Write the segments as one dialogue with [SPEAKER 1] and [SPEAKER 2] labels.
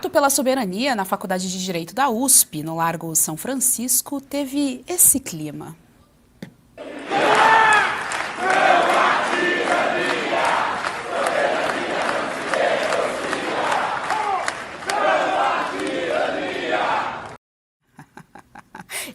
[SPEAKER 1] Ato pela Soberania na Faculdade de Direito da USP, no Largo São Francisco, teve esse clima.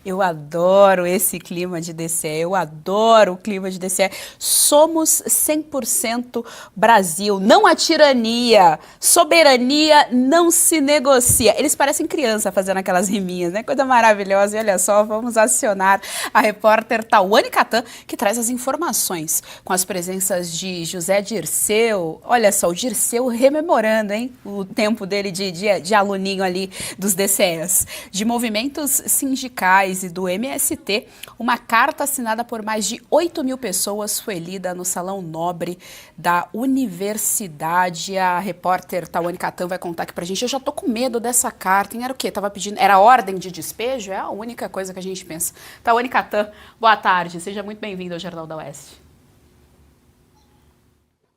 [SPEAKER 1] Eu adoro esse clima de DCE, eu adoro o clima de DCE. Somos 100% Brasil, não há tirania, soberania não se negocia. Eles parecem criança fazendo aquelas riminhas, né? Coisa maravilhosa. E olha só, vamos acionar a repórter Tawane Catan, que traz as informações com as presenças de José Dirceu. Olha só, o Dirceu rememorando, hein? O tempo dele de aluninho ali dos DCEs, de movimentos sindicais e do MST, uma carta assinada por mais de 8.000 pessoas foi lida no Salão Nobre da Universidade. A repórter Tawane Catan vai contar aqui pra gente. Eu já tô com medo dessa carta, hein? Era o quê? Tava pedindo... Era ordem de despejo? É a única coisa que a gente pensa. Tawane Catan, boa tarde. Seja muito bem-vindo ao Jornal da Oeste.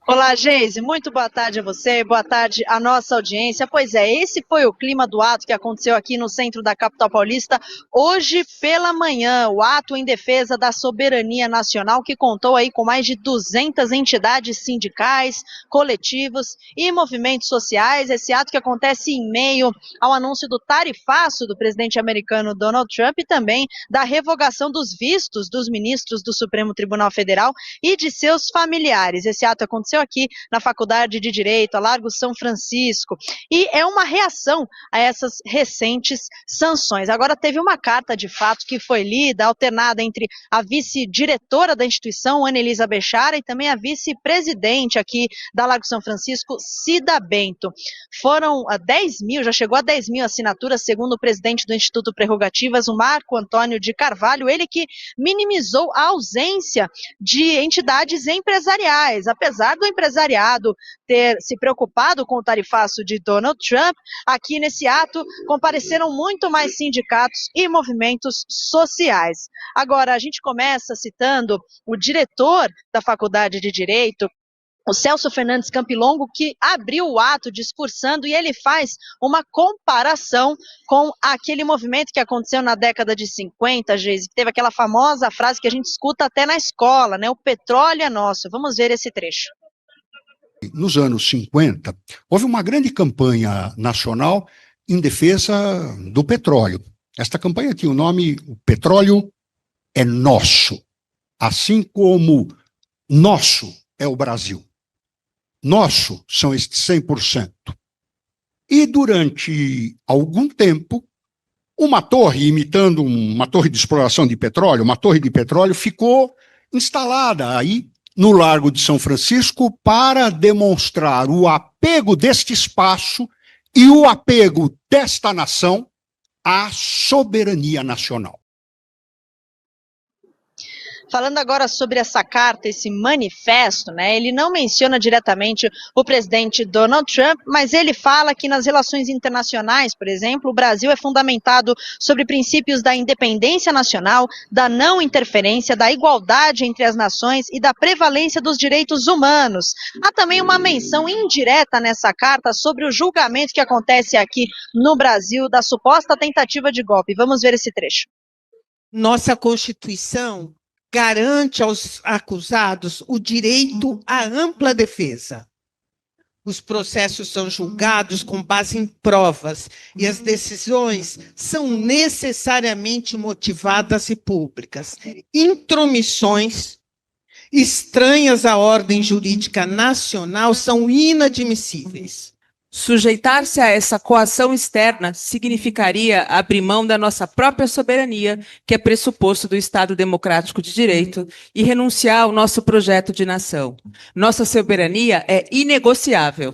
[SPEAKER 2] Olá, Geise, muito boa tarde a você, boa tarde à nossa audiência. Pois é, esse foi o clima do ato que aconteceu aqui no centro da capital paulista hoje pela manhã, o ato em defesa da soberania nacional, que contou aí com mais de 200 entidades sindicais, coletivos e movimentos sociais. Esse ato que acontece em meio ao anúncio do tarifaço do presidente americano Donald Trump e também da revogação dos vistos dos ministros do Supremo Tribunal Federal e de seus familiares. Esse ato aconteceu aqui na Faculdade de Direito, a Largo São Francisco, e é uma reação a essas recentes sanções. Agora teve uma carta de fato que foi lida, alternada entre a vice-diretora da instituição, Ana Elisa Bechara, e também a vice-presidente aqui da Largo São Francisco, Cida Bento. Foram 10.000, já chegou a 10.000 assinaturas, segundo o presidente do Instituto Prerrogativas, o Marco Antônio de Carvalho, ele que minimizou a ausência de entidades empresariais, apesar do empresariado ter se preocupado com o tarifaço de Donald Trump. Aqui nesse ato compareceram muito mais sindicatos e movimentos sociais. Agora, a gente começa citando o diretor da Faculdade de Direito, o Celso Fernandes Campilongo, que abriu o ato discursando, e ele faz uma comparação com aquele movimento que aconteceu na década de 50, Geise, que teve aquela famosa frase que a gente escuta até na escola, né? O petróleo é nosso. Vamos ver esse trecho.
[SPEAKER 3] Nos anos 50, houve uma grande campanha nacional em defesa do petróleo. Esta campanha tinha o nome "O Petróleo é Nosso", assim como nosso é o Brasil. Nosso são estes 100%. E durante algum tempo, uma torre, imitando uma torre de exploração de petróleo, uma torre de petróleo, ficou instalada aí no Largo de São Francisco para demonstrar o apego deste espaço e o apego desta nação à soberania nacional.
[SPEAKER 2] Falando agora sobre essa carta, esse manifesto, né? Ele não menciona diretamente o presidente Donald Trump, mas ele fala que nas relações internacionais, por exemplo, o Brasil é fundamentado sobre princípios da independência nacional, da não interferência, da igualdade entre as nações e da prevalência dos direitos humanos. Há também uma menção indireta nessa carta sobre o julgamento que acontece aqui no Brasil da suposta tentativa de golpe. Vamos ver esse trecho.
[SPEAKER 4] Nossa Constituição garante aos acusados o direito à ampla defesa. Os processos são julgados com base em provas e as decisões são necessariamente motivadas e públicas. Intromissões estranhas à ordem jurídica nacional são inadmissíveis.
[SPEAKER 5] Sujeitar-se a essa coação externa significaria abrir mão da nossa própria soberania, que é pressuposto do Estado democrático de direito, e renunciar ao nosso projeto de nação. Nossa soberania é inegociável.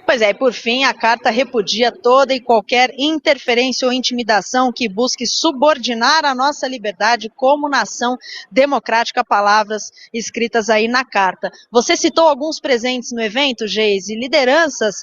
[SPEAKER 2] Pois é, e por fim, a carta repudia toda e qualquer interferência ou intimidação que busque subordinar a nossa liberdade como nação democrática, palavras escritas aí na carta. Você citou alguns presentes no evento, Geise, lideranças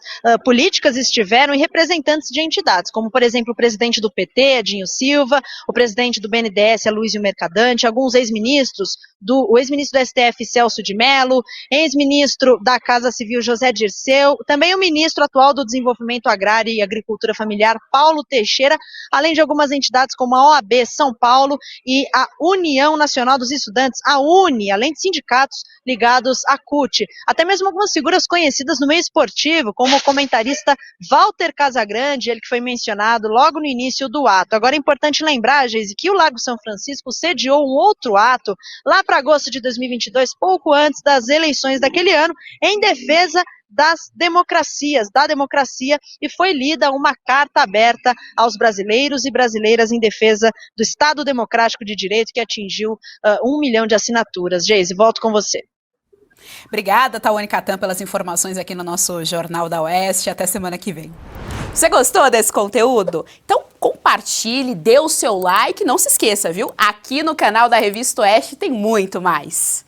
[SPEAKER 2] políticas estiveram e representantes de entidades, como por exemplo o presidente do PT, Edinho Silva, o presidente do BNDES, Aloysio Mercadante, alguns ex-ministros, o ex-ministro do STF, Celso de Mello, ex-ministro da Casa Civil, José Dirceu, também o ministro ministro atual do Desenvolvimento Agrário e Agricultura Familiar, Paulo Teixeira, além de algumas entidades como a OAB São Paulo e a União Nacional dos Estudantes, a UNE, além de sindicatos ligados à CUT. Até mesmo algumas figuras conhecidas no meio esportivo, como o comentarista Walter Casagrande, ele que foi mencionado logo no início do ato. Agora é importante lembrar, Geise, que o Lago São Francisco sediou um outro ato lá para agosto de 2022, pouco antes das eleições daquele ano, em defesa da democracia, e foi lida uma carta aberta aos brasileiros e brasileiras em defesa do Estado Democrático de Direito, que atingiu 1 milhão de assinaturas. Geise, volto com você.
[SPEAKER 1] Obrigada, Tawane Catan, pelas informações aqui no nosso Jornal da Oeste. Até semana que vem. Você gostou desse conteúdo? Então compartilhe, dê o seu like. Não se esqueça, viu? Aqui no canal da Revista Oeste tem muito mais.